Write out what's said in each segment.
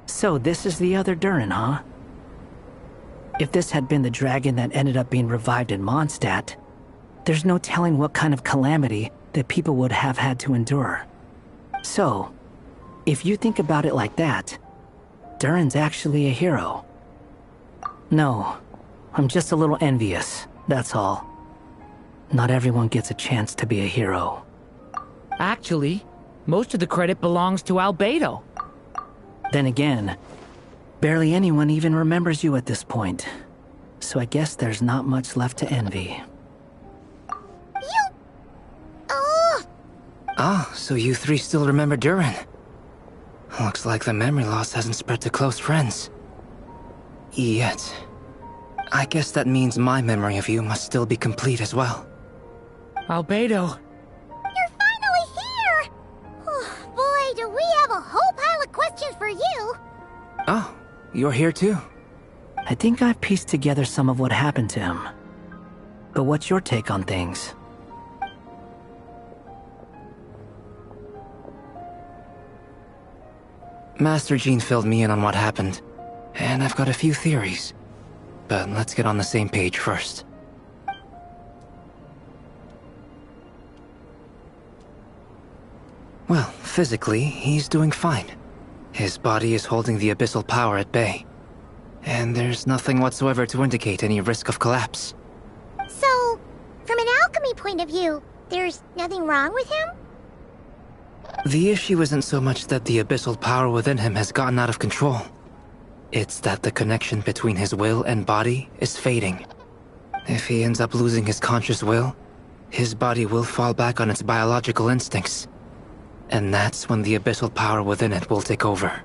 So this is the other Durin, huh? If this had been the dragon that ended up being revived in Mondstadt, there's no telling what kind of calamity that people would have had to endure. So, if you think about it like that, Durin's actually a hero. No, I'm just a little envious, that's all. Not everyone gets a chance to be a hero. Actually, most of the credit belongs to Rubedo. Then again, barely anyone even remembers you at this point. So I guess there's not much left to envy. Ah, so you three still remember Durin. Looks like the memory loss hasn't spread to close friends. Yet. I guess that means my memory of you must still be complete as well. Rubedo. You're finally here! Oh, boy, do we have a whole pile of questions for you! Oh, you're here too? I think I've pieced together some of what happened to him. But what's your take on things? Master Jean filled me in on what happened, and I've got a few theories. But let's get on the same page first. Well, physically, he's doing fine. His body is holding the abyssal power at bay. And there's nothing whatsoever to indicate any risk of collapse. So, from an alchemy point of view, there's nothing wrong with him? The issue isn't so much that the abyssal power within him has gotten out of control. It's that the connection between his will and body is fading. If he ends up losing his conscious will, his body will fall back on its biological instincts. And that's when the abyssal power within it will take over.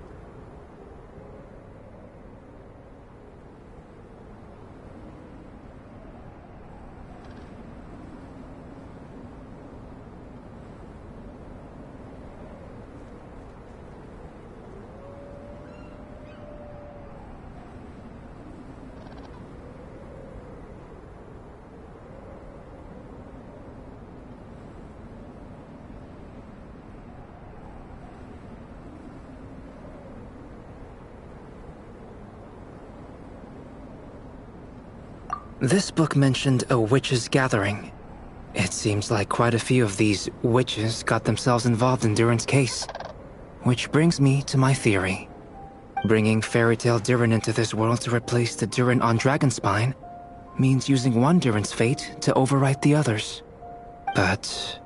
This book mentioned a witches' gathering. It seems like quite a few of these witches got themselves involved in Durin's case. Which brings me to my theory. Bringing Fairy Tale Durin into this world to replace the Durin on Dragonspine means using one Durin's fate to overwrite the others. But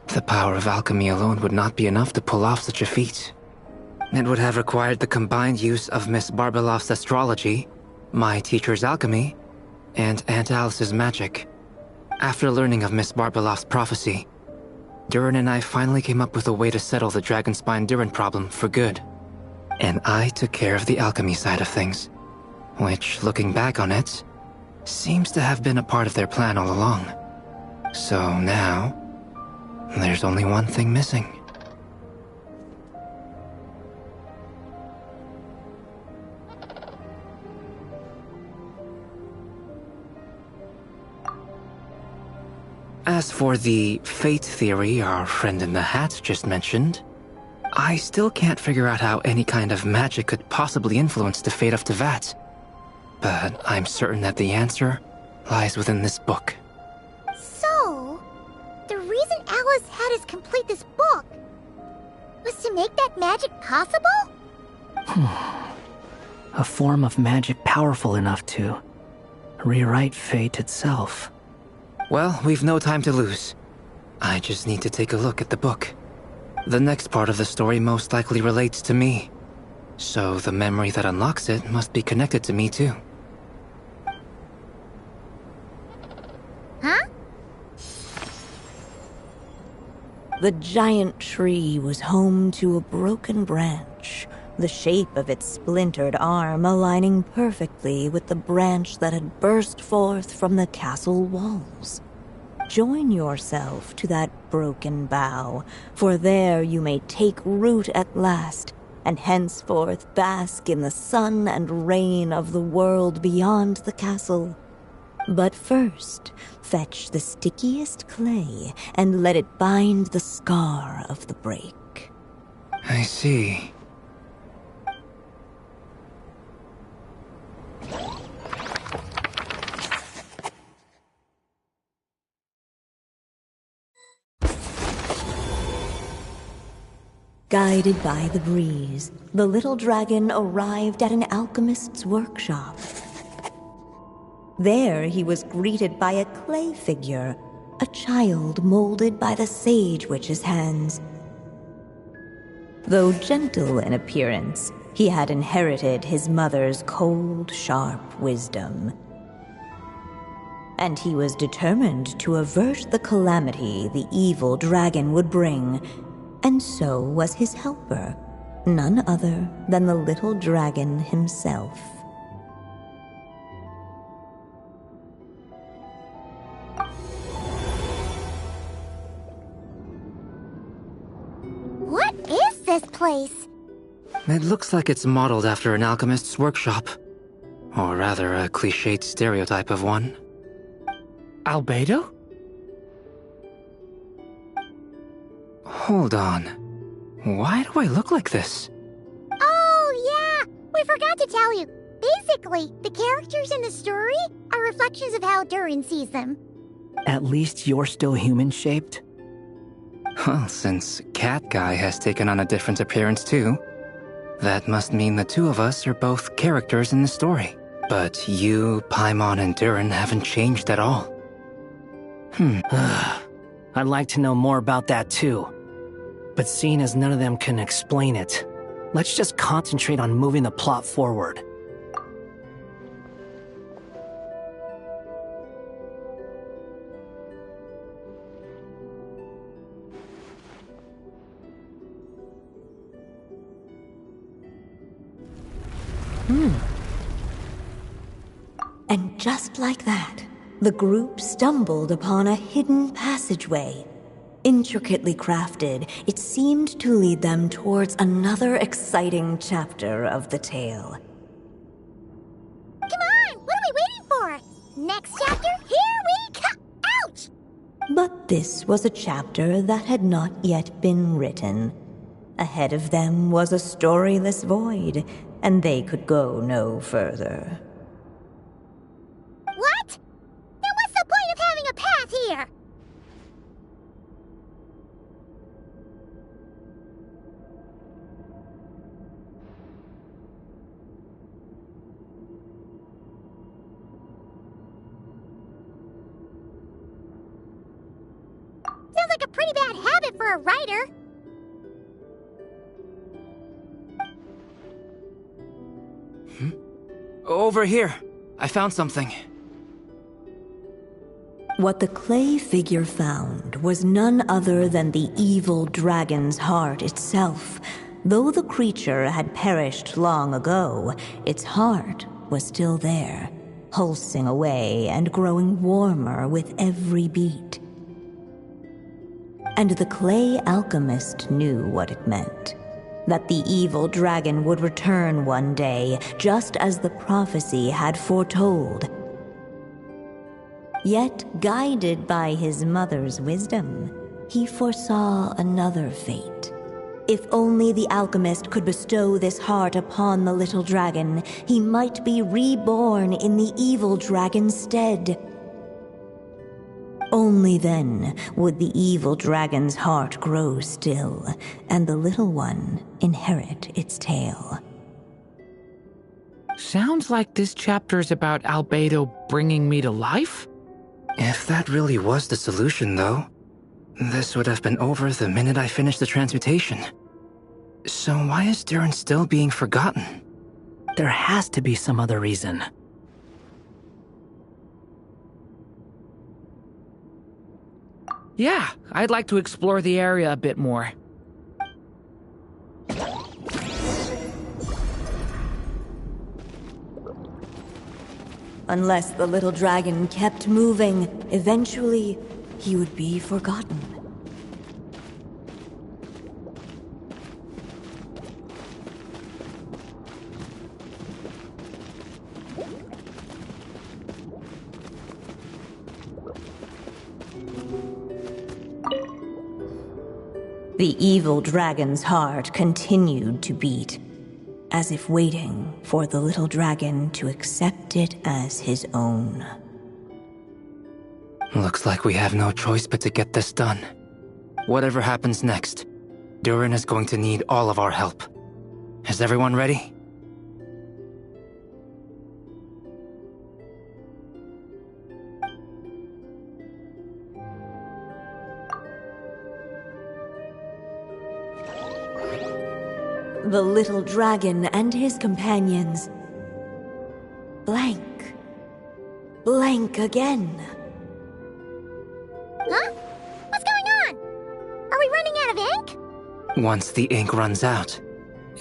the power of alchemy alone would not be enough to pull off such a feat. It would have required the combined use of Miss Barbeloff's astrology, my teacher's alchemy, and Aunt Alice's magic. After learning of Miss Barbeloff's prophecy, Durin and I finally came up with a way to settle the Dragonspine Durin problem for good. And I took care of the alchemy side of things, which, looking back on it, seems to have been a part of their plan all along. So now, there's only one thing missing. As for the fate theory our friend in the hat just mentioned, I still can't figure out how any kind of magic could possibly influence the fate of Tevat. But I'm certain that the answer lies within this book. So, the reason Alice had us complete this book was to make that magic possible? A form of magic powerful enough to rewrite fate itself. Well, we've no time to lose. I just need to take a look at the book. The next part of the story most likely relates to me. So the memory that unlocks it must be connected to me too. Huh? The giant tree was home to a broken branch, the shape of its splintered arm aligning perfectly with the branch that had burst forth from the castle walls. Join yourself to that broken bough, for there you may take root at last, and henceforth bask in the sun and rain of the world beyond the castle. But first, fetch the stickiest clay and let it bind the scar of the break. I see. Guided by the breeze, the little dragon arrived at an alchemist's workshop. There he was greeted by a clay figure, a child molded by the sage witch's hands. Though gentle in appearance, he had inherited his mother's cold, sharp wisdom. And he was determined to avert the calamity the evil dragon would bring, and so was his helper, none other than the little dragon himself. What is this place? It looks like it's modeled after an alchemist's workshop. Or rather, a cliched stereotype of one. Albedo? Hold on. Why do I look like this? Oh, yeah! We forgot to tell you. Basically, the characters in the story are reflections of how Durin sees them. At least you're still human-shaped? Well, since Cat Guy has taken on a different appearance too, that must mean the two of us are both characters in the story. But you, Paimon, and Durin haven't changed at all. I'd like to know more about that too. But seeing as none of them can explain it, let's just concentrate on moving the plot forward. And just like that, the group stumbled upon a hidden passageway. Intricately crafted, it seemed to lead them towards another exciting chapter of the tale. Come on! What are we waiting for? Next chapter? Here we come! Ouch! But this was a chapter that had not yet been written. Ahead of them was a storyless void, and they could go no further. What? Then what's the point of having a path here? Sounds like a pretty bad habit for a writer. Over here. I found something. What the clay figure found was none other than the evil dragon's heart itself. Though the creature had perished long ago, its heart was still there, pulsing away and growing warmer with every beat. And the clay alchemist knew what it meant. That the evil dragon would return one day, just as the prophecy had foretold. Yet, guided by his mother's wisdom, he foresaw another fate. If only the alchemist could bestow this heart upon the little dragon, he might be reborn in the evil dragon's stead. Only then would the evil dragon's heart grow still, and the little one inherit its tale. Sounds like this chapter's about Albedo bringing me to life? If that really was the solution, though, this would have been over the minute I finished the transmutation. So why is Durin still being forgotten? There has to be some other reason. Yeah, I'd like to explore the area a bit more. Unless the little dragon kept moving, eventually he would be forgotten. The evil dragon's heart continued to beat, as if waiting for the little dragon to accept it as his own. Looks like we have no choice but to get this done. Whatever happens next, Durin is going to need all of our help. Is everyone ready? The little dragon and his companions blank. Blank again. Huh? What's going on? Are we running out of ink? Once the ink runs out,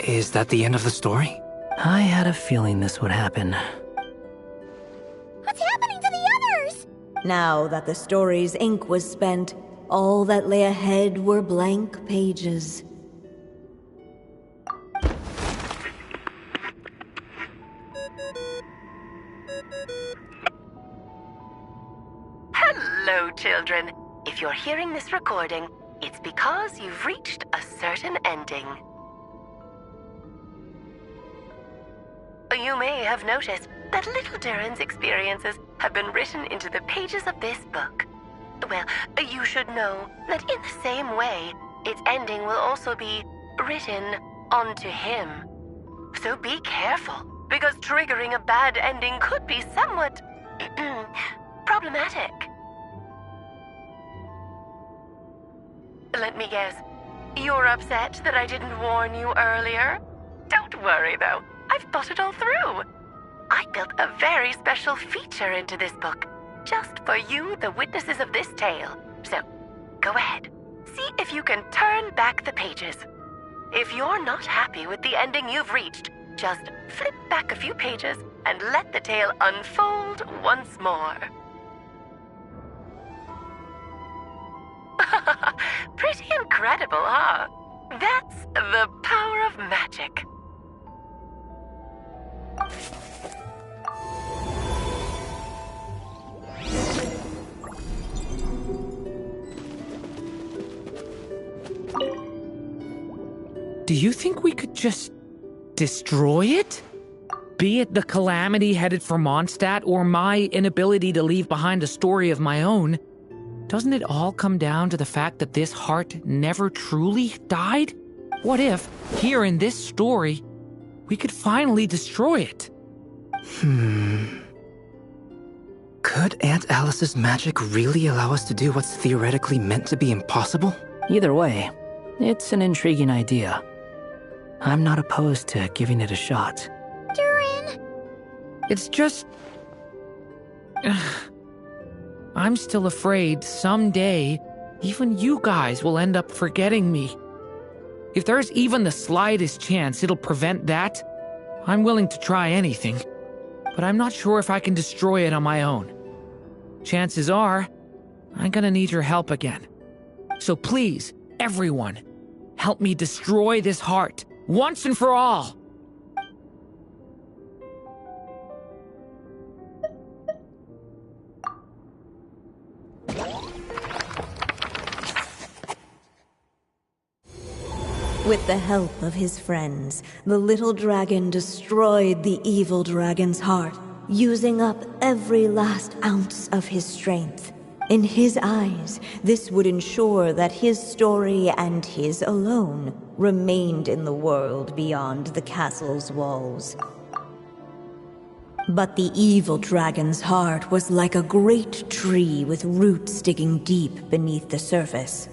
is that the end of the story? I had a feeling this would happen. What's happening to the others? Now that the story's ink was spent, all that lay ahead were blank pages. Hello, children. If you're hearing this recording, it's because you've reached a certain ending. You may have noticed that little Durin's experiences have been written into the pages of this book. Well, you should know that in the same way, its ending will also be written onto him. So be careful, because triggering a bad ending could be somewhat problematic. Let me guess, you're upset that I didn't warn you earlier? Don't worry, though. I've thought it all through. I built a very special feature into this book, just for you, the witnesses of this tale. So, go ahead. See if you can turn back the pages. If you're not happy with the ending you've reached, just flip back a few pages and let the tale unfold once more. Pretty incredible, huh? That's the power of magic. Do you think we could just destroy it? Be it the calamity headed for Mondstadt or my inability to leave behind a story of my own, doesn't it all come down to the fact that this heart never truly died? What if, here in this story, we could finally destroy it? Could Aunt Alice's magic really allow us to do what's theoretically meant to be impossible? Either way, it's an intriguing idea. I'm not opposed to giving it a shot. Durin! It's just... I'm still afraid someday, even you guys will end up forgetting me. If there's even the slightest chance it'll prevent that, I'm willing to try anything. But I'm not sure if I can destroy it on my own. Chances are, I'm gonna need your help again. So please, everyone, help me destroy this heart, once and for all! With the help of his friends, the little dragon destroyed the evil dragon's heart, using up every last ounce of his strength. In his eyes, this would ensure that his story and his alone remained in the world beyond the castle's walls. But the evil dragon's heart was like a great tree with roots digging deep beneath the surface.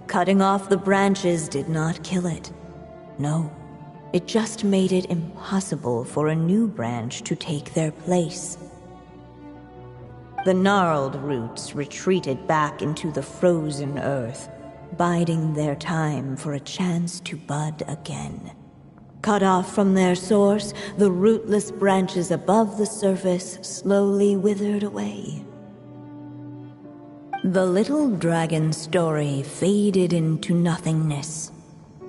Cutting off the branches did not kill it. No, it just made it impossible for a new branch to take their place. The gnarled roots retreated back into the frozen earth, biding their time for a chance to bud again. Cut off from their source, the rootless branches above the surface slowly withered away. The little dragon's story faded into nothingness,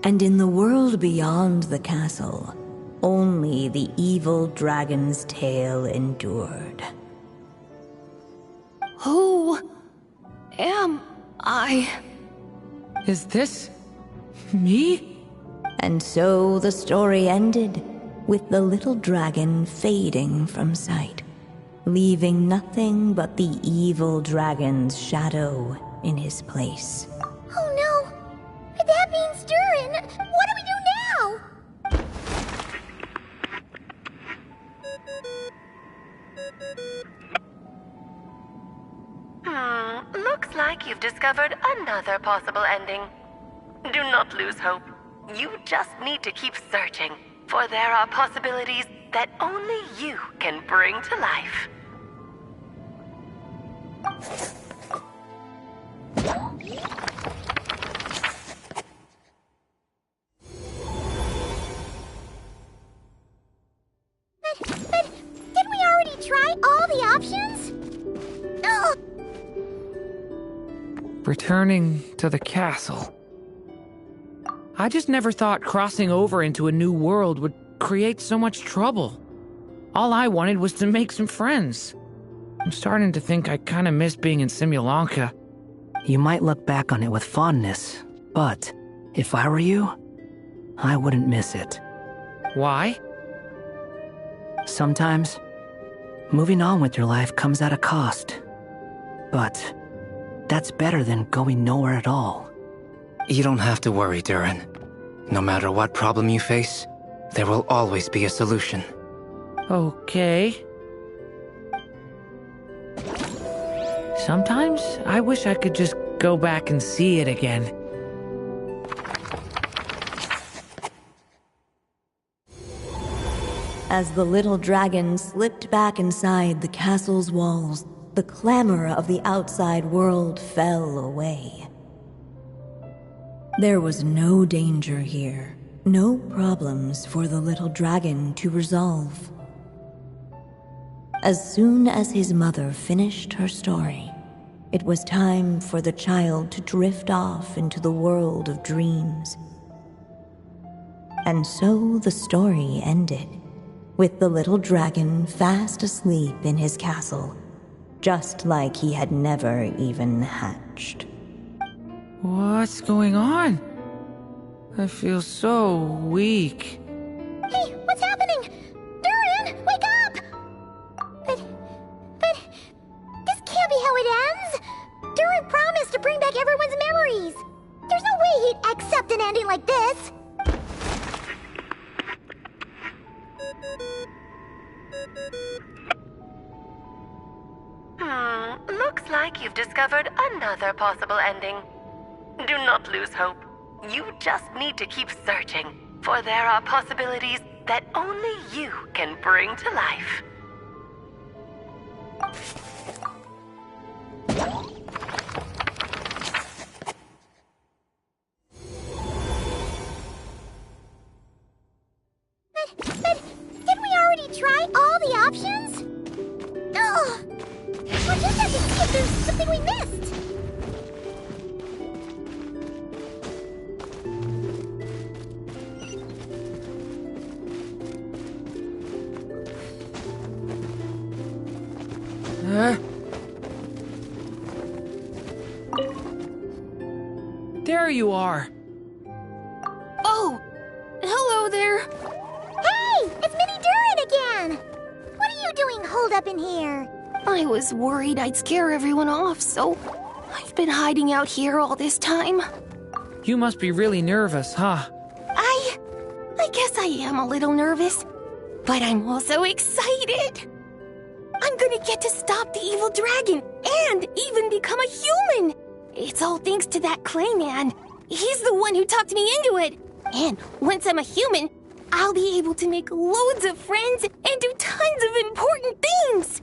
and in the world beyond the castle, only the evil dragon's tale endured. Who am I? Is this Me? And so the story ended, with the little dragon fading from sight, leaving nothing but the evil dragon's shadow in his place. Oh no! That means Durin! What do we do now? Looks like you've discovered another possible ending. Do not lose hope. You just need to keep searching, for there are possibilities that only you can bring to life. But didn't we already try all the options? Ugh. Returning to the castle. I just never thought crossing over into a new world would create so much trouble. All I wanted was to make some friends. I'm starting to think I kinda miss being in Simulanka. You might look back on it with fondness, but if I were you, I wouldn't miss it. Why? Sometimes, moving on with your life comes at a cost. But that's better than going nowhere at all. You don't have to worry, Durin. No matter what problem you face, there will always be a solution. Okay. Sometimes I wish I could just go back and see it again. As the little dragon slipped back inside the castle's walls, the clamor of the outside world fell away. There was no danger here, no problems for the little dragon to resolve. As soon as his mother finished her story, it was time for the child to drift off into the world of dreams. And so the story ended, with the little dragon fast asleep in his castle, just like he had never even hatched. What's going on? I feel so weak. Hey, what's happening? Durin, wake up! But this can't be how it ends. Durin promised to bring back everyone's memories. There's no way he'd accept an ending like this. Looks like you've discovered another possible ending. Do not lose hope. You just need to keep searching, for there are possibilities that only you can bring to life. But didn't we already try all the options? Ugh. We'll just have to see if there's something we missed. There you are. Oh, hello there. Hey, it's Mini Durin again. What are you doing holed up in here? I was worried I'd scare everyone off, so I've been hiding out here all this time. You must be really nervous, huh? I guess I am a little nervous, but I'm also excited. I'm gonna get to stop the evil dragon and even become a human. It's all thanks to that clay man. He's the one who talked me into it. And once I'm a human, I'll be able to make loads of friends and do tons of important things.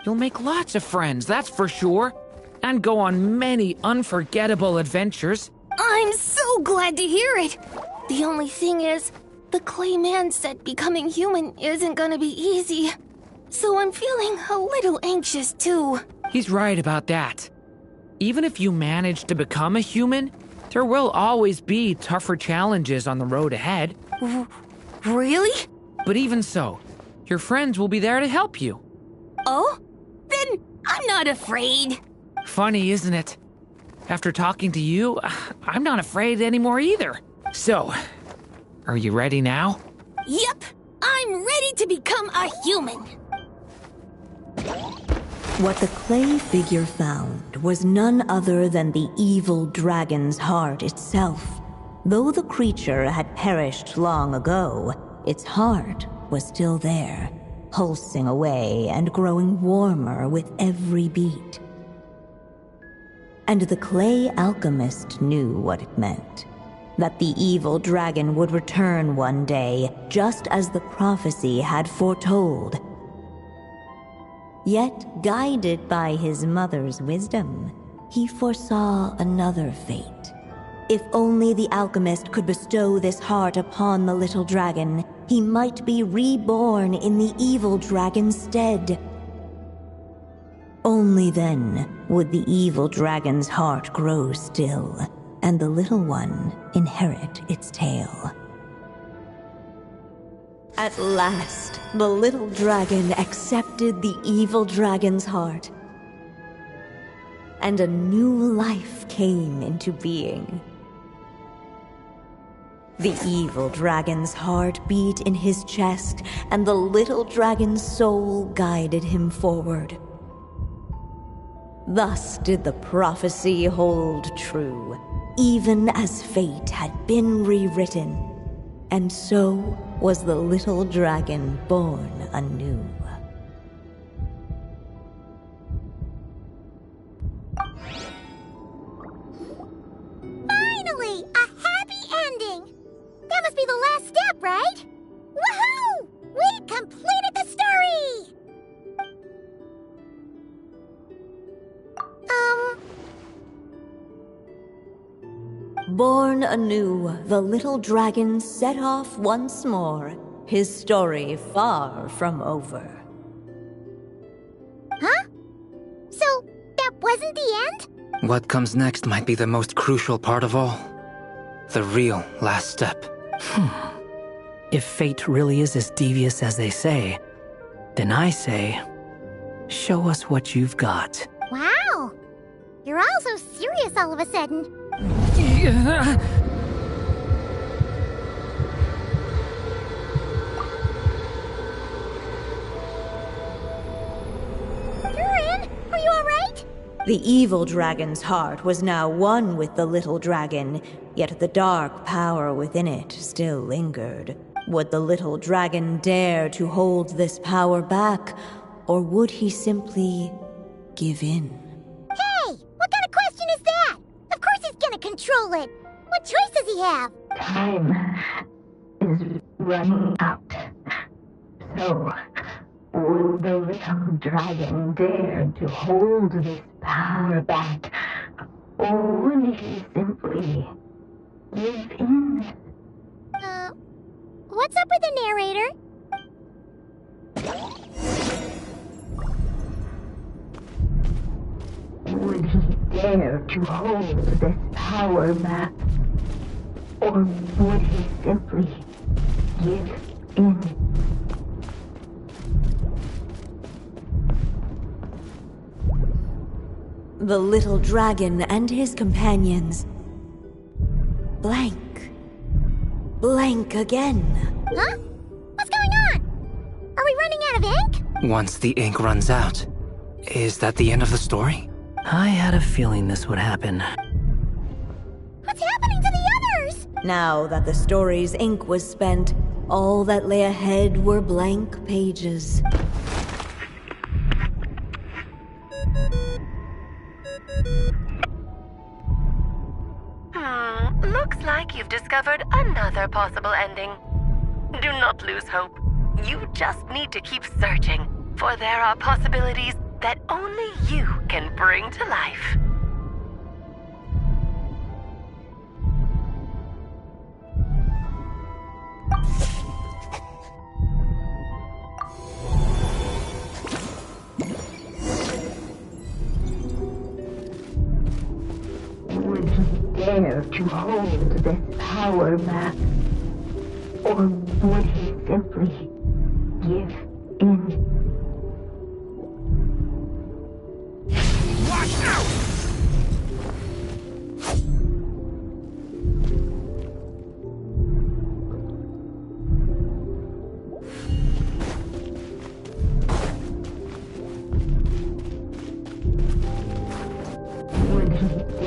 You'll make lots of friends, that's for sure. And go on many unforgettable adventures. I'm so glad to hear it. The only thing is, the clay man said becoming human isn't gonna be easy. So I'm feeling a little anxious too. He's right about that. Even if you manage to become a human, there will always be tougher challenges on the road ahead. Really? But even so, your friends will be there to help you. Oh? Then I'm not afraid. Funny, isn't it? After talking to you, I'm not afraid anymore either. So, are you ready now? Yep, I'm ready to become a human. What the clay figure found was none other than the evil dragon's heart itself. Though the creature had perished long ago, its heart was still there, pulsing away and growing warmer with every beat. And the clay alchemist knew what it meant. That the evil dragon would return one day, just as the prophecy had foretold. Yet, guided by his mother's wisdom, he foresaw another fate. If only the alchemist could bestow this heart upon the little dragon, he might be reborn in the evil dragon's stead. Only then would the evil dragon's heart grow still, and the little one inherit its tale. At last, the little dragon accepted the evil dragon's heart, and a new life came into being. The evil dragon's heart beat in his chest, and the little dragon's soul guided him forward. Thus did the prophecy hold true, even as fate had been rewritten. And so was the little dragon born anew. Finally! A happy ending! That must be the last step, right? Woohoo! We completed the story! Born anew, the little dragon set off once more, his story far from over. Huh? So, that wasn't the end? What comes next might be the most crucial part of all. The real last step. If fate really is as devious as they say, then I say, show us what you've got. Wow! You're all so serious all of a sudden. Durin, are you alright? The evil dragon's heart was now one with the little dragon, yet the dark power within it still lingered. Would the little dragon dare to hold this power back, or would he simply give in? Hey! What kind of question is that? Of course he's gonna control it! What choice does he have? Time is running out. So, would the little dragon dare to hold this power back? Or would he simply give in? What's up with the narrator? Would he dare to hold this power back? Or would he simply give in? The little dragon and his companions. Blank. Blank again. Huh? What's going on? Are we running out of ink? Once the ink runs out, is that the end of the story? I had a feeling this would happen. What's happening to the others? Now that the story's ink was spent, all that lay ahead were blank pages. Looks like you've discovered another possible ending. Do not lose hope. You just need to keep searching, for there are possibilities that only you can bring to life. Would he dare to hold this power back? Or would he simply give in? Watch out!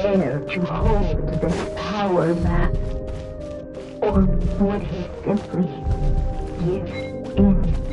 dare to hold this power map? Or would he simply give in?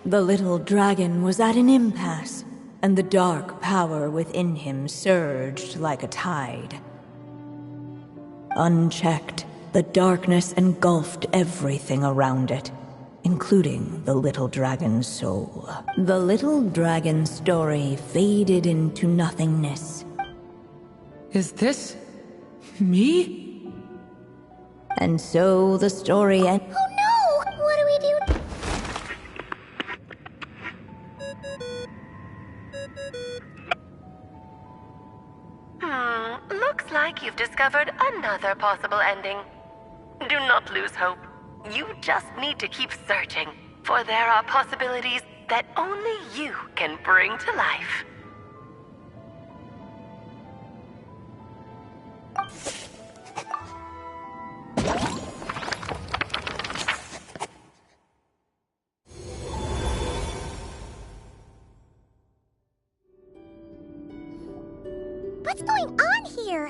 The little dragon was at an impasse, and the dark power within him surged like a tide. Unchecked, the darkness engulfed everything around it, including the little dragon's soul. The little dragon's story faded into nothingness. Is this me? And so the story ended. Oh no! What do we do? Looks like you've discovered another possible ending. Do not lose hope. You just need to keep searching, for there are possibilities that only you can bring to life. What's going on here?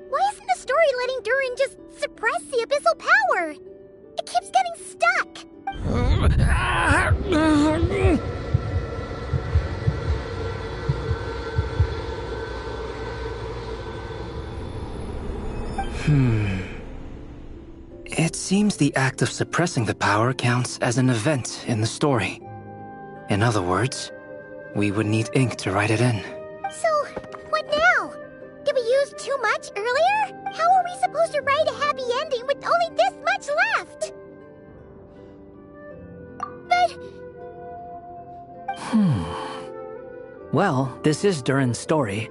Why isn't the story letting Durin just suppress the abyssal power? It keeps getting stuck. It seems the act of suppressing the power counts as an event in the story. In other words, we would need ink to write it in. So, what now? Did we use too much earlier? How are we supposed to write a happy ending with only this much left? But... Well, this is Durin's story.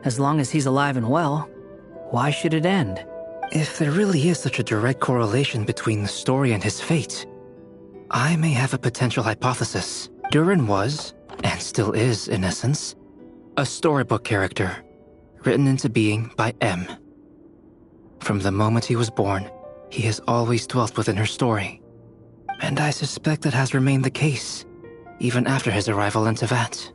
As long as he's alive and well, why should it end? If there really is such a direct correlation between the story and his fate, I may have a potential hypothesis. Durin was, and still is in essence, a storybook character, written into being by M. From the moment he was born, he has always dwelt within her story. And I suspect that has remained the case, even after his arrival in Tevat.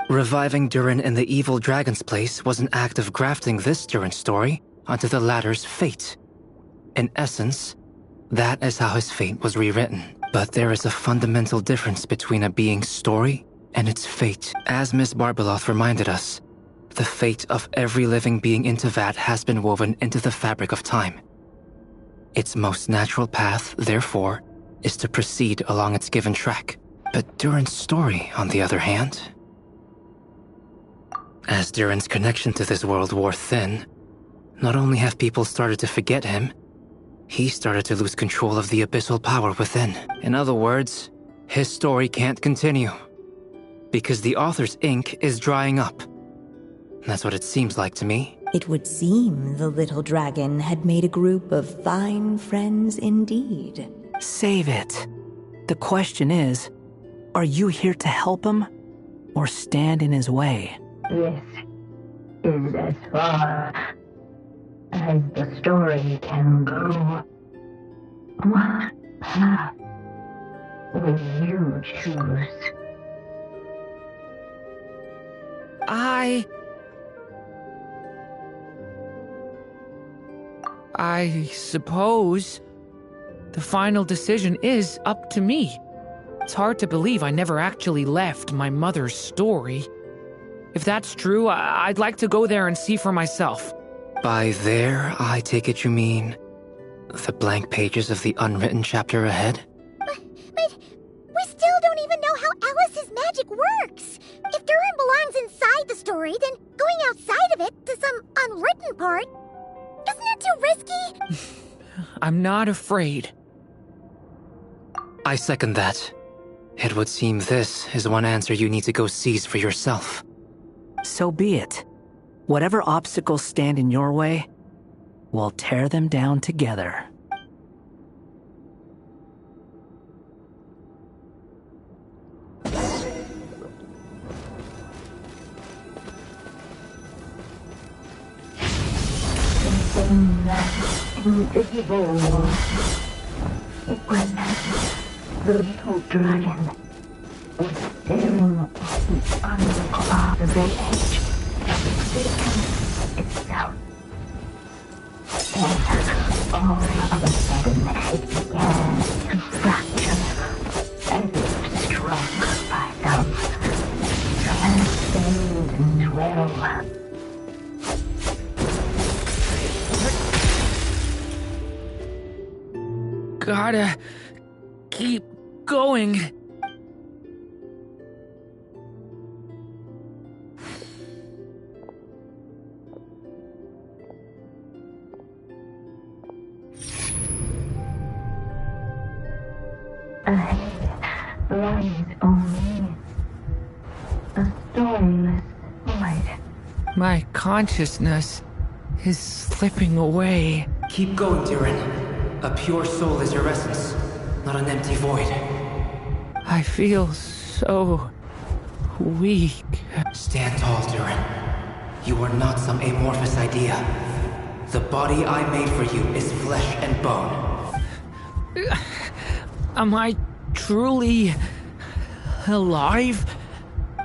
Reviving Durin in the evil dragon's place was an act of grafting this Durin story onto the latter's fate. In essence, that is how his fate was rewritten. But there is a fundamental difference between a being's story and its fate. As Miss Barbeloth reminded us, the fate of every living being in Tevat has been woven into the fabric of time. Its most natural path, therefore, is to proceed along its given track. But Durin's story, on the other hand... As Durin's connection to this world wore thin, not only have people started to forget him, he started to lose control of the abyssal power within. In other words, his story can't continue, because the author's ink is drying up. That's what it seems like to me. It would seem the little dragon had made a group of fine friends indeed. Save it. The question is, are you here to help him, or stand in his way? This is as far as the story can go. What path will you choose? I suppose the final decision is up to me. It's hard to believe I never actually left my mother's story. If that's true, I'd like to go there and see for myself. By there, I take it you mean the blank pages of the unwritten chapter ahead? But we still don't even know how Alice's magic works. If Durin belongs inside the story, then going outside of it to some unwritten part, isn't it too risky? I'm not afraid. I second that. It would seem this is one answer you need to go seize for yourself. So be it. Whatever obstacles stand in your way, We'll tear them down together. Invisible wall. It was the little dragon was staring at the unclogged edge of existence itself. And all of a sudden it began to fracture as if struck by some transcendent will. Gotta keep going. Lies only a stormless void. My consciousness is slipping away. Keep going, Durin. A pure soul is your essence, not an empty void. I feel so weak. Stand tall, Durin. You are not some amorphous idea. The body I made for you is flesh and bone. Am I truly alive?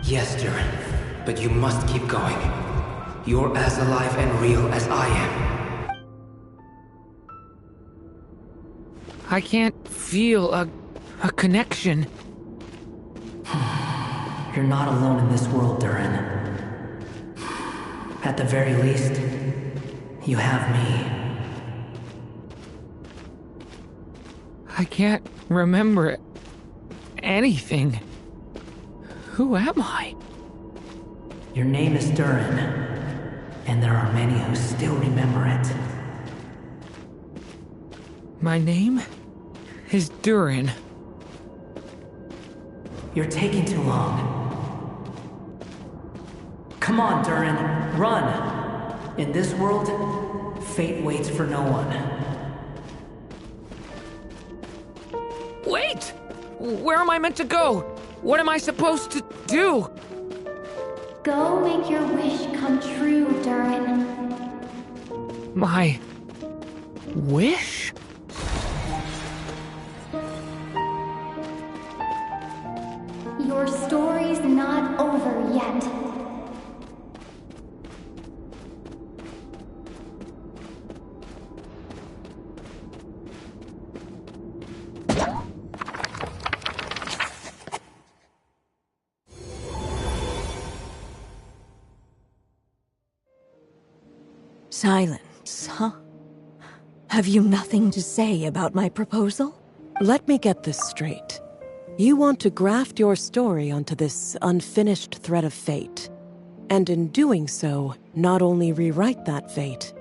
Yes, Durin, but you must keep going. You're as alive and real as I am. I can't feel a connection. You're not alone in this world, Durin. At the very least, you have me. I can't remember anything. Who am I? Your name is Durin, and there are many who still remember it. My name is Durin. You're taking too long. Come on, Durin, run! In this world, fate waits for no one. Wait! Where am I meant to go? What am I supposed to do? Go make your wish come true, Durin. My wish? Your story's not over yet. Silence, huh? Have you nothing to say about my proposal? Let me get this straight. You want to graft your story onto this unfinished thread of fate, and in doing so, not only rewrite that fate,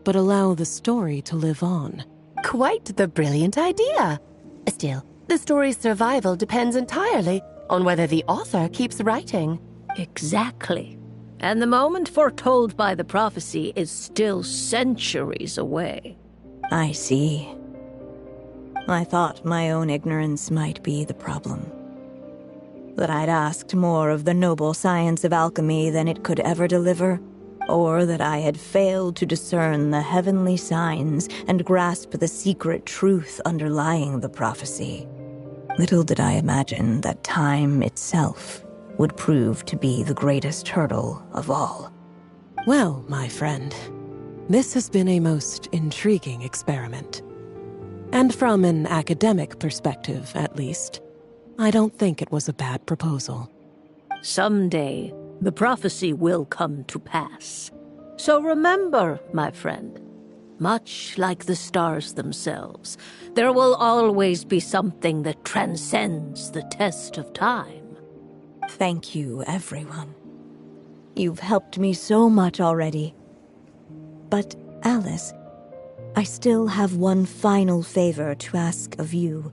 but allow the story to live on. Quite the brilliant idea. Still, the story's survival depends entirely on whether the author keeps writing. Exactly. And the moment foretold by the prophecy is still centuries away. I see. I thought my own ignorance might be the problem. That I'd asked more of the noble science of alchemy than it could ever deliver, or that I had failed to discern the heavenly signs and grasp the secret truth underlying the prophecy. Little did I imagine that time itself would prove to be the greatest hurdle of all. Well, my friend, this has been a most intriguing experiment. And from an academic perspective, at least, I don't think it was a bad proposal. Someday, the prophecy will come to pass. So remember, my friend, much like the stars themselves, there will always be something that transcends the test of time. Thank you, everyone. You've helped me so much already. But, Alice, I still have one final favor to ask of you.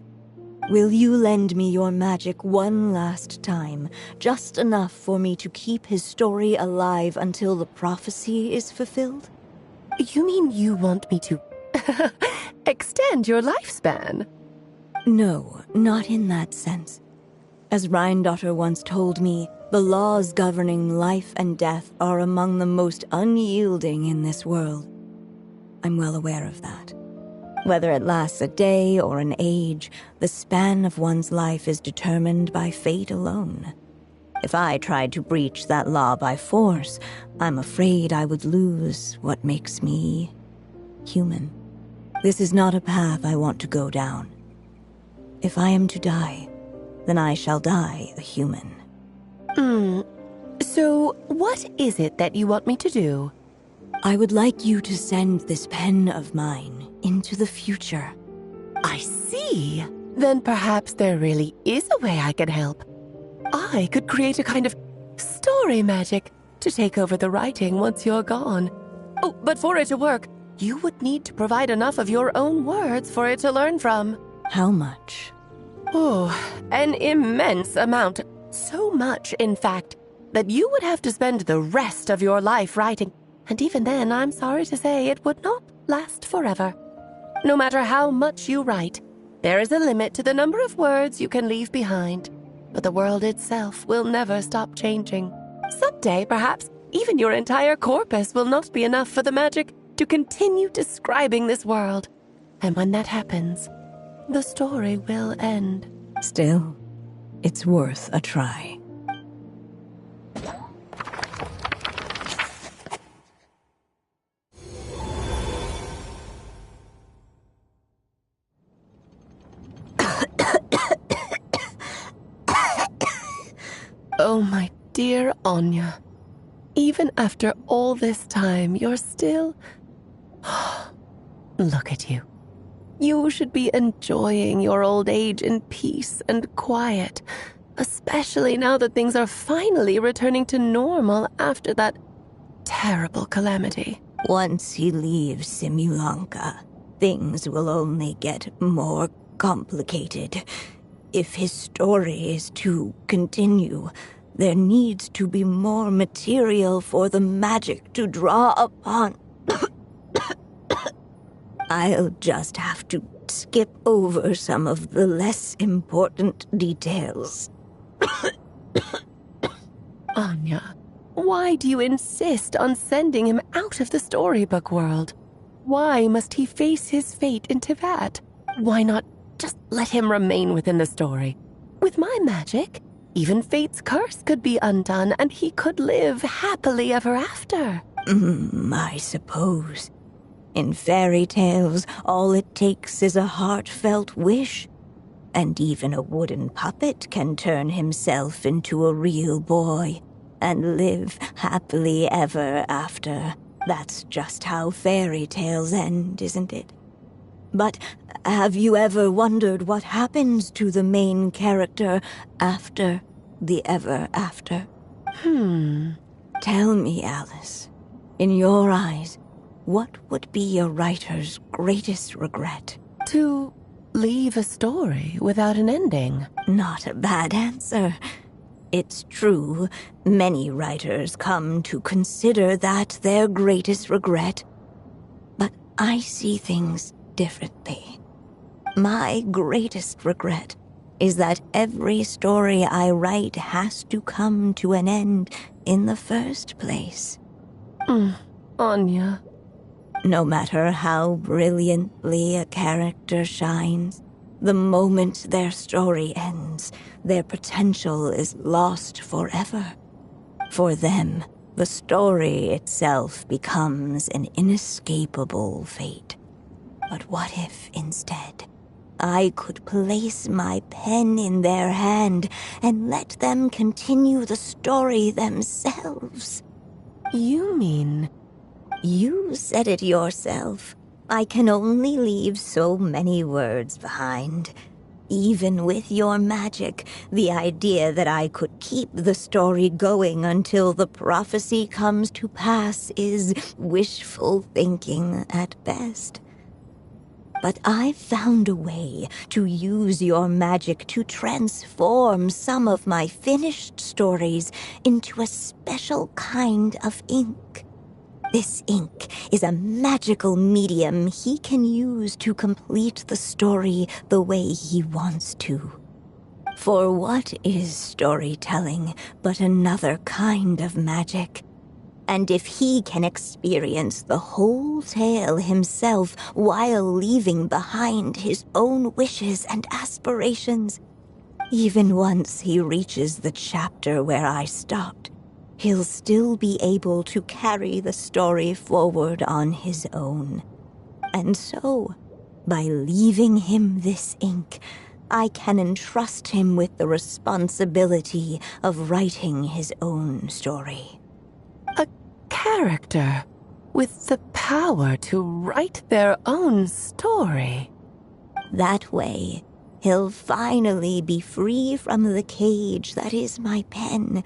Will you lend me your magic one last time, just enough for me to keep his story alive until the prophecy is fulfilled? You mean you want me to extend your lifespan? No, not in that sense. As Rheindotter once told me, the laws governing life and death are among the most unyielding in this world. I'm well aware of that. Whether it lasts a day or an age, the span of one's life is determined by fate alone. If I tried to breach that law by force, I'm afraid I would lose what makes me human. This is not a path I want to go down. If I am to die, then I shall die a human. So what is it that you want me to do? I would like you to send this pen of mine into the future. I see. Then perhaps there really is a way I can help. I could create a kind of story magic to take over the writing once you're gone. Oh, but for it to work, you would need to provide enough of your own words for it to learn from. How much? Oh, an immense amount. So much, in fact, that you would have to spend the rest of your life writing. And even then, I'm sorry to say, it would not last forever. No matter how much you write, there is a limit to the number of words you can leave behind. But the world itself will never stop changing. Someday, perhaps, even your entire corpus will not be enough for the magic to continue describing this world. And when that happens, the story will end. Still, it's worth a try. Oh, my dear Anya. Even after all this time, you're still... Look at you. You should be enjoying your old age in peace and quiet, especially now that things are finally returning to normal after that terrible calamity. Once he leaves Simulanka, things will only get more complicated. If his story is to continue, there needs to be more material for the magic to draw upon. I'll just have to skip over some of the less important details. Anya, why do you insist on sending him out of the storybook world? Why must he face his fate into that? Why not just let him remain within the story? With my magic, even fate's curse could be undone and he could live happily ever after. I suppose. In fairy tales, all it takes is a heartfelt wish. And even a wooden puppet can turn himself into a real boy and live happily ever after. That's just how fairy tales end, isn't it? But have you ever wondered what happens to the main character after the ever after? Tell me, Alice, in your eyes, what would be a writer's greatest regret? To leave a story without an ending. Not a bad answer. It's true, many writers come to consider that their greatest regret. But I see things differently. My greatest regret is that every story I write has to come to an end in the first place. Anya. No matter how brilliantly a character shines, the moment their story ends, their potential is lost forever. For them, the story itself becomes an inescapable fate. But what if, instead, I could place my pen in their hand and let them continue the story themselves? You mean... You said it yourself. I can only leave so many words behind. Even with your magic, the idea that I could keep the story going until the prophecy comes to pass is wishful thinking at best. But I've found a way to use your magic to transform some of my finished stories into a special kind of ink. This ink is a magical medium he can use to complete the story the way he wants to. For what is storytelling but another kind of magic? And if he can experience the whole tale himself while leaving behind his own wishes and aspirations, even once he reaches the chapter where I stopped, he'll still be able to carry the story forward on his own. And so, by leaving him this ink, I can entrust him with the responsibility of writing his own story. A character with the power to write their own story. That way, he'll finally be free from the cage that is my pen.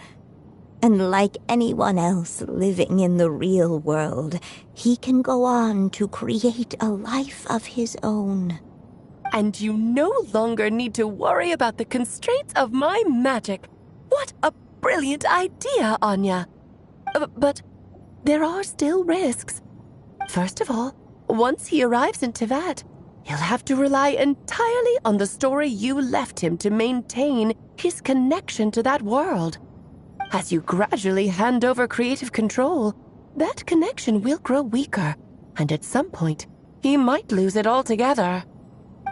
And like anyone else living in the real world, he can go on to create a life of his own. And you no longer need to worry about the constraints of my magic. What a brilliant idea, Anya. But there are still risks. First of all, once he arrives in Teyvat, he'll have to rely entirely on the story you left him to maintain his connection to that world. As you gradually hand over creative control, that connection will grow weaker, and at some point, he might lose it altogether.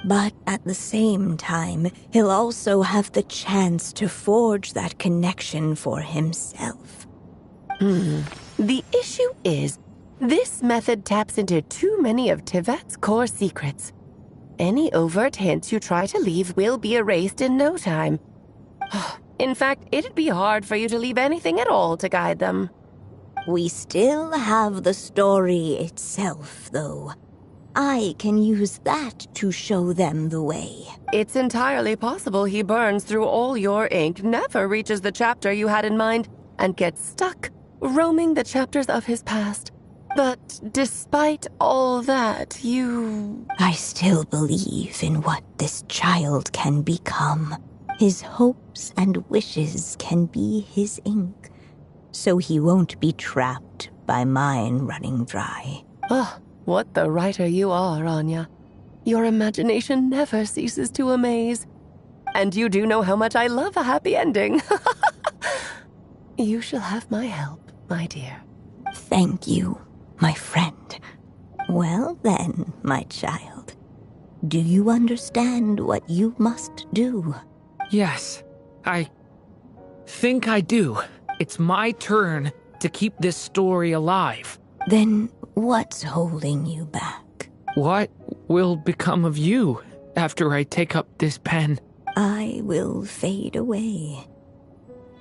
But at the same time, he'll also have the chance to forge that connection for himself. The issue is, this method taps into too many of Teyvat's core secrets. Any overt hints you try to leave will be erased in no time. In fact, it'd be hard for you to leave anything at all to guide them. We still have the story itself, though. I can use that to show them the way. It's entirely possible he burns through all your ink, never reaches the chapter you had in mind, and gets stuck, roaming the chapters of his past. But despite all that, I still believe in what this child can become. His hopes and wishes can be his ink, so he won't be trapped by mine running dry. Oh, what the writer you are, Anya. Your imagination never ceases to amaze. And you do know how much I love a happy ending. You shall have my help, my dear. Thank you, my friend. Well then, my child, do you understand what you must do? Yes, I think I do. It's my turn to keep this story alive. Then what's holding you back? What will become of you after I take up this pen? I will fade away.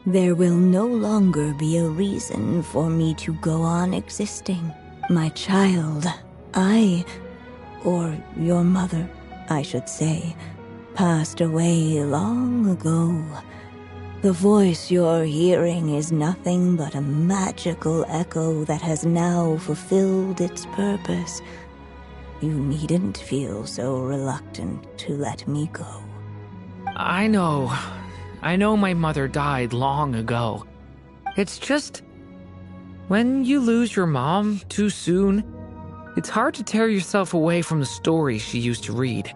There will no longer be a reason for me to go on existing. My child, or your mother, I should say, passed away long ago. The voice you're hearing is nothing but a magical echo that has now fulfilled its purpose. You needn't feel so reluctant to let me go. I know my mother died long ago. It's just, when you lose your mom too soon, it's hard to tear yourself away from the stories she used to read.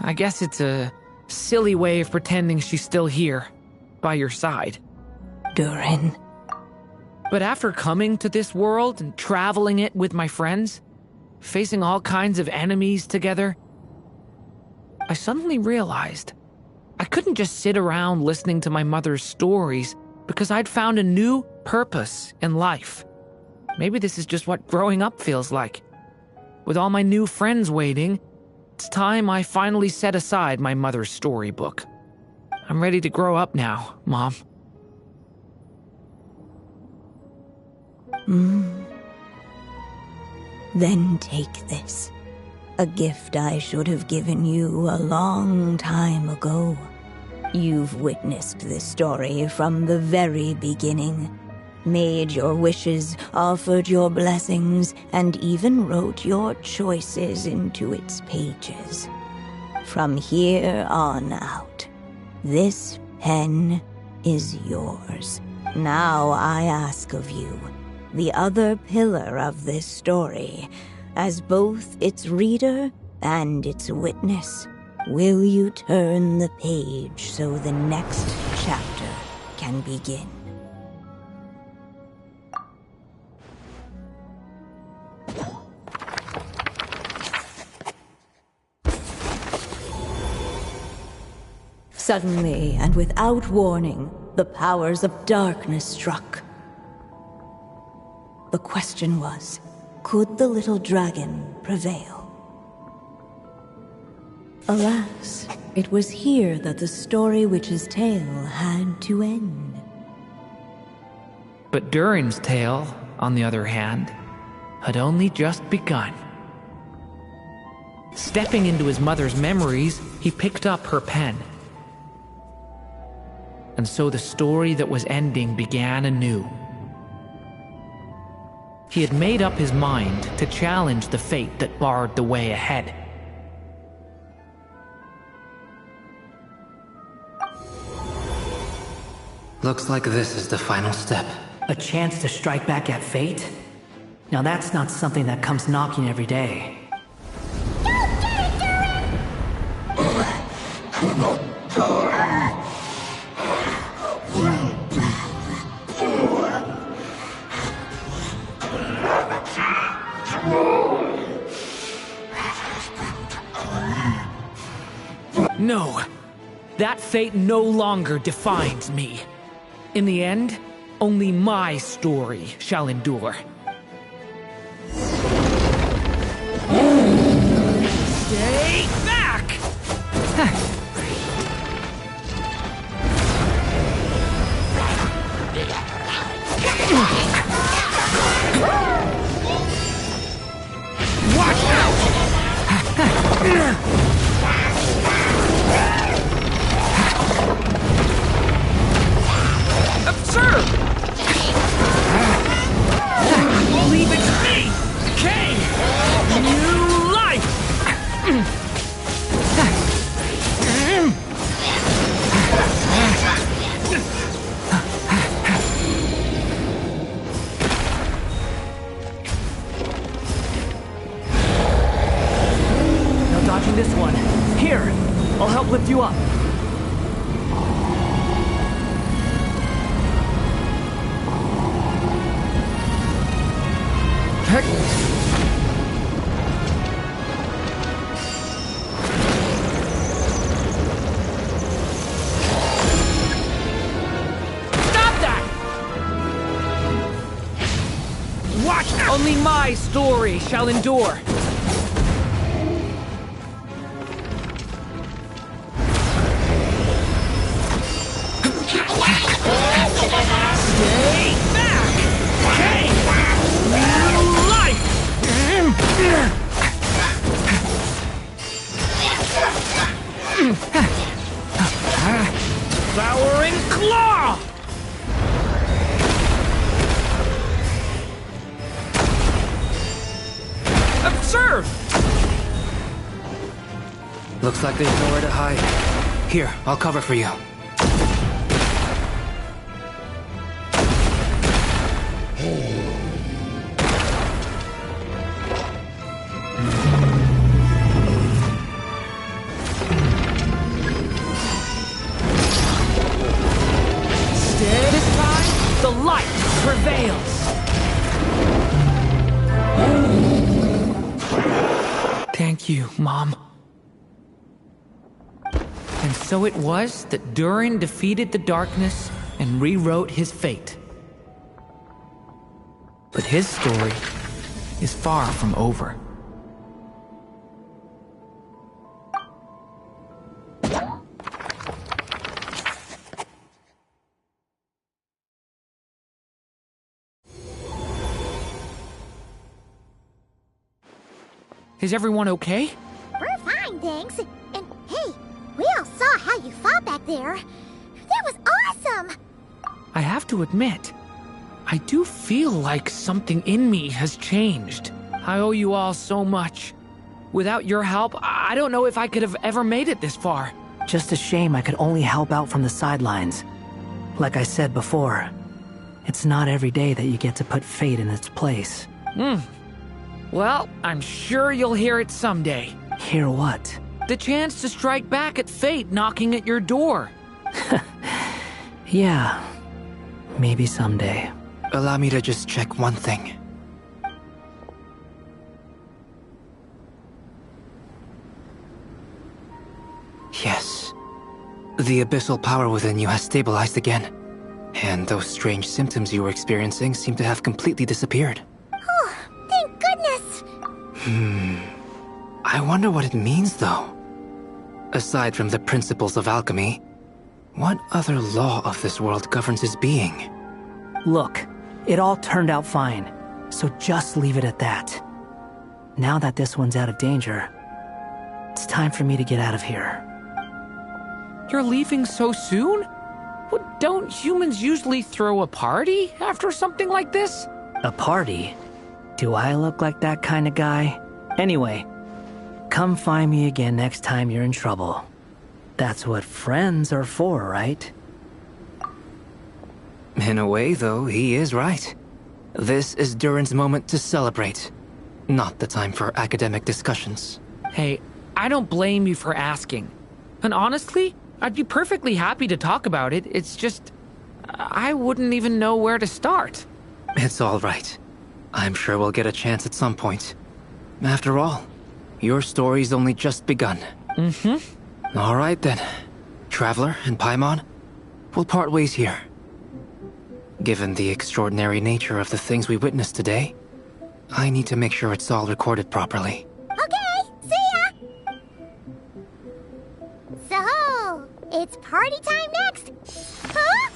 I guess it's a silly way of pretending she's still here, by your side. Durin. But after coming to this world and traveling it with my friends, facing all kinds of enemies together, I suddenly realized I couldn't just sit around listening to my mother's stories because I'd found a new purpose in life. Maybe this is just what growing up feels like. With all my new friends waiting, it's time I finally set aside my mother's storybook. I'm ready to grow up now, Mom. Then take this. A gift I should have given you a long time ago. You've witnessed this story from the very beginning. Made your wishes, offered your blessings, and even wrote your choices into its pages. From here on out, this pen is yours. Now I ask of you, the other pillar of this story, as both its reader and its witness. Will you turn the page so the next chapter can begin? Suddenly, and without warning, the powers of darkness struck. The question was, could the little dragon prevail? Alas, it was here that the story witch's tale had to end. But Durin's tale, on the other hand, had only just begun. Stepping into his mother's memories, he picked up her pen. And so the story that was ending began anew. He had made up his mind to challenge the fate that barred the way ahead. Looks like this is the final step. A chance to strike back at fate? Now that's not something that comes knocking every day. Go get it, Durin! No, that fate no longer defines me. In the end, only my story shall endure. Stay back! Watch out! Absurd! Leave it to me! King! New life! No dodging this one. Here, I'll help lift you up. Only my story shall endure. Stay back! Hey! New life! Devouring claw! Absurd! Looks like there's nowhere to hide. Here, I'll cover for you. This time, the light prevails. Thank you, Mom. And so it was that Durin defeated the darkness and rewrote his fate. But his story is far from over. Is everyone okay? We're fine, thanks. And hey, we all saw how you fought back there. That was awesome! I have to admit, I do feel like something in me has changed. I owe you all so much. Without your help, I don't know if I could have ever made it this far. Just a shame I could only help out from the sidelines. Like I said before, It's not every day that you get to put fate in its place. Well, I'm sure you'll hear it someday. Hear what? The chance to strike back at fate knocking at your door. Yeah, maybe someday. Allow me to just check one thing. Yes. The abyssal power within you has stabilized again. And those strange symptoms you were experiencing seem to have completely disappeared. Oh, thank goodness! I wonder what it means, though. Aside from the principles of alchemy, what other law of this world governs his being? Look, it all turned out fine, so just leave it at that. Now that this one's out of danger, it's time for me to get out of here. You're leaving so soon? What, don't humans usually throw a party after something like this? A party? Do I look like that kind of guy? Anyway, come find me again next time you're in trouble. That's what friends are for, right? In a way, though, he is right. This is Durin's moment to celebrate, not the time for academic discussions. Hey, I don't blame you for asking. And honestly, I'd be perfectly happy to talk about it. It's just, I wouldn't even know where to start. It's all right. I'm sure we'll get a chance at some point. After all, your story's only just begun. All right then. Traveler and Paimon, we'll part ways here. Given the extraordinary nature of the things we witnessed today, I need to make sure it's all recorded properly. Okay, see ya! So, it's party time next! Huh?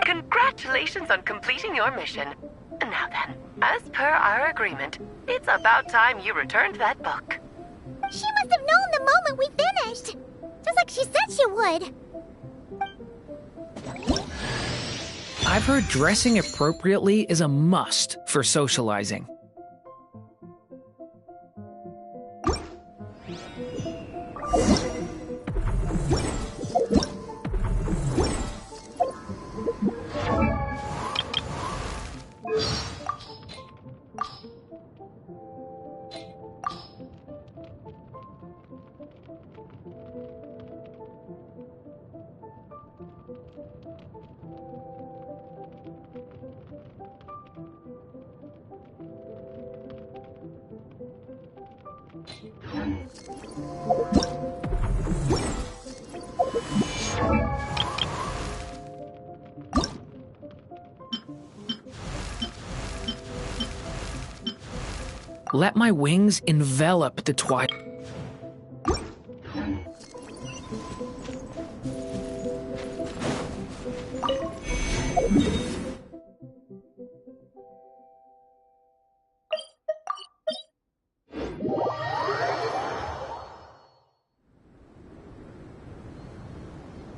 Congratulations on completing your mission. Now then, as per our agreement, it's about time you returned that book. She must have known the moment we finished! Just like she said she would! I've heard dressing appropriately is a must for socializing. Let my wings envelop the twilight.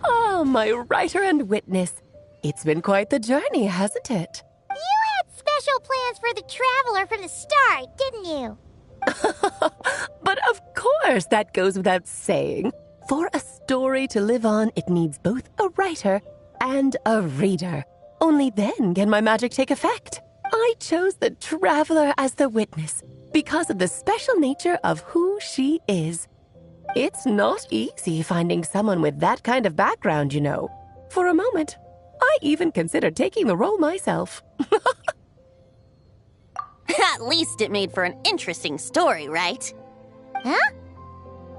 Oh, my writer and witness. It's been quite the journey, hasn't it? You had special plans for the Traveler from the start, didn't you? But of course, that goes without saying. For a story to live on, it needs both a writer and a reader. Only then can my magic take effect. I chose the Traveler as the witness because of the special nature of who she is. It's not easy finding someone with that kind of background, you know. For a moment, I even considered taking the role myself. At least it made for an interesting story, right? Huh?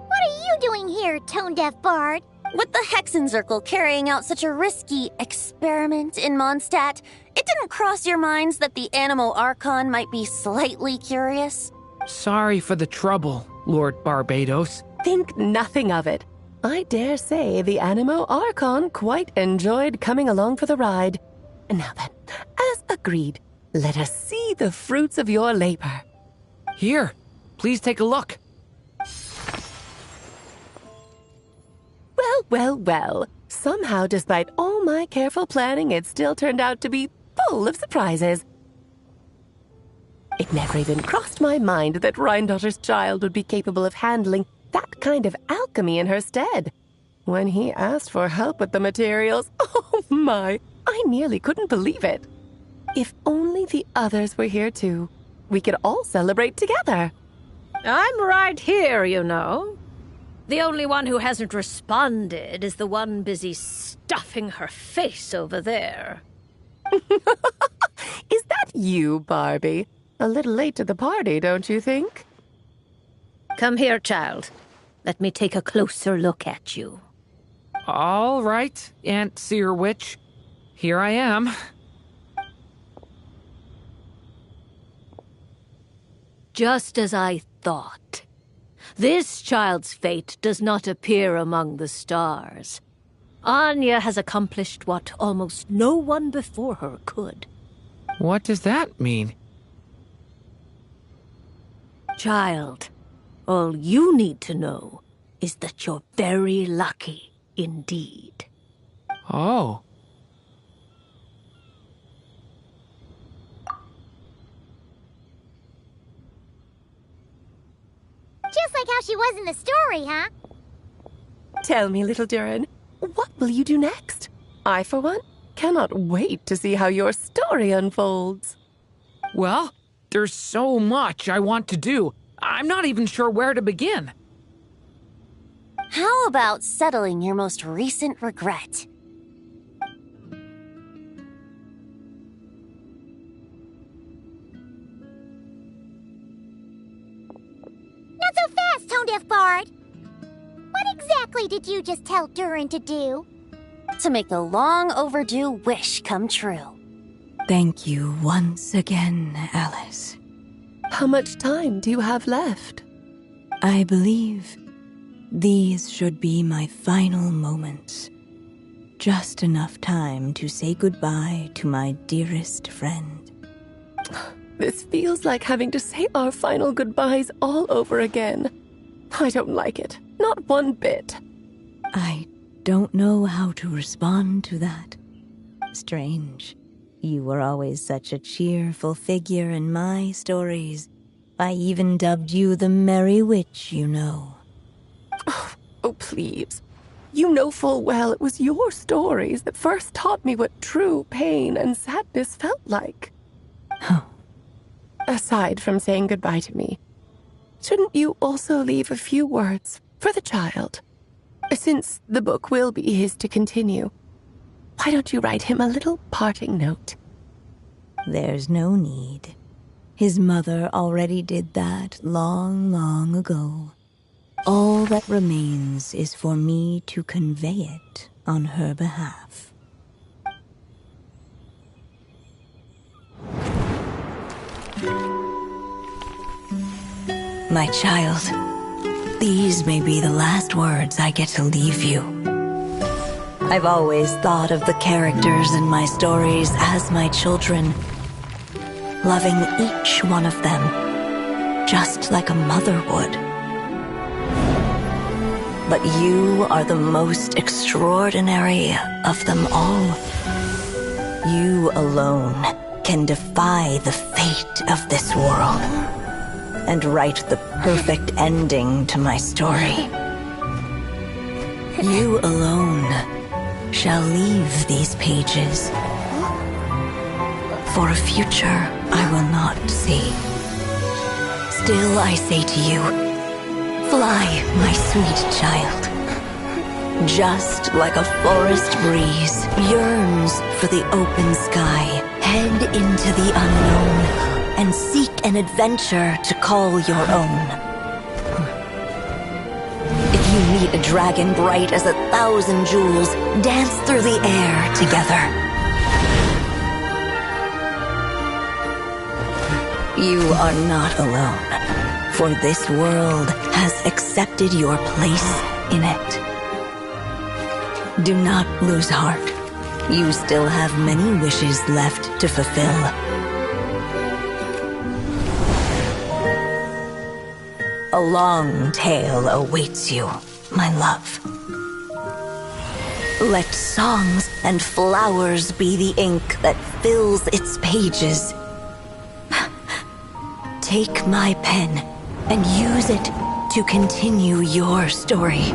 What are you doing here, tone-deaf bard? With the Hexenzirkel carrying out such a risky experiment in Mondstadt, it didn't cross your minds that the Animo Archon might be slightly curious? Sorry for the trouble, Lord Barbados. Think nothing of it. I dare say the Animo Archon quite enjoyed coming along for the ride. And now then, as agreed, let us see the fruits of your labor. Here, please take a look. Well, well, well. Somehow, despite all my careful planning, it still turned out to be full of surprises. It never even crossed my mind that Rheindotter's child would be capable of handling that kind of alchemy in her stead. When he asked for help with the materials, oh my, I nearly couldn't believe it. If only the others were here too, we could all celebrate together. I'm right here, you know. The only one who hasn't responded is the one busy stuffing her face over there. Is that you, Barbie? A little late to the party, don't you think? Come here, child. Let me take a closer look at you. All right, Aunt Seer Witch. Here I am. Just as I thought. This child's fate does not appear among the stars. Anya has accomplished what almost no one before her could. What does that mean? Child, all you need to know is that you're very lucky indeed. Oh. Just like how she was in the story, huh? Tell me, little Durin, what will you do next? I, for one, cannot wait to see how your story unfolds. Well, there's so much I want to do. I'm not even sure where to begin. How about settling your most recent regret? Not so fast, Tone-Deaf Bard! What exactly did you just tell Durin to do? To make the long overdue wish come true. Thank you once again, Alice. How much time do you have left? I believe these should be my final moments. Just enough time to say goodbye to my dearest friend. This feels like having to say our final goodbyes all over again. I don't like it. Not one bit. I don't know how to respond to that. Strange. You were always such a cheerful figure in my stories. I even dubbed you the Merry Witch, you know. Oh, please. You know full well it was your stories that first taught me what true pain and sadness felt like. Huh. Aside from saying goodbye to me, shouldn't you also leave a few words for the child? Since the book will be his to continue, why don't you write him a little parting note? There's no need. His mother already did that long, long ago. All that remains is for me to convey it on her behalf. My child, these may be the last words I get to leave you. I've always thought of the characters in my stories as my children, loving each one of them, just like a mother would. But you are the most extraordinary of them all. You alone can defy the fate of this world and write the perfect ending to my story. You alone shall leave these pages for a future I will not see. Still I say to you, fly, my sweet child. Just like a forest breeze yearns for the open sky, head into the unknown and seek an adventure to call your own. If you meet a dragon bright as 1,000 jewels, dance through the air together. You are not alone, for this world has accepted your place in it. Do not lose heart. You still have many wishes left to fulfill. A long tale awaits you, my love. Let songs and flowers be the ink that fills its pages. Take my pen and use it to continue your story.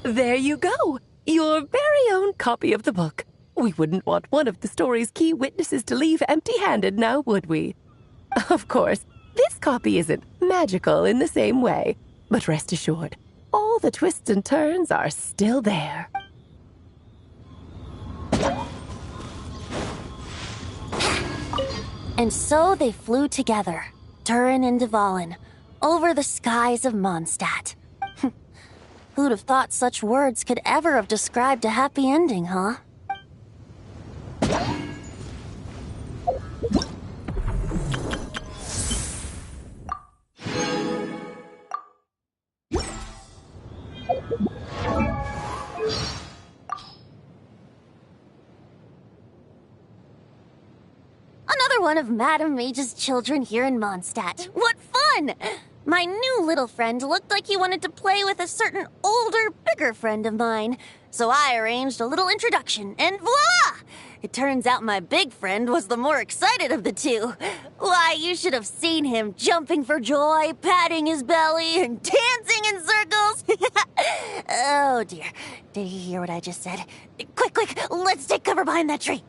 There you go. Your very own copy of the book. We wouldn't want one of the story's key witnesses to leave empty-handed now, would we? Of course, this copy isn't magical in the same way, but rest assured, all the twists and turns are still there. And so they flew together, Durin and Dvalin, over the skies of Mondstadt. Who'd have thought such words could ever have described a happy ending, huh? Another one of Madame Mage's children here in Mondstadt. What fun! My new little friend looked like he wanted to play with a certain older, bigger friend of mine. So I arranged a little introduction, and voila! It turns out my big friend was the more excited of the two. Why, you should have seen him jumping for joy, patting his belly, and dancing in circles. Oh dear. Did you hear what I just said? Quick, let's take cover behind that tree.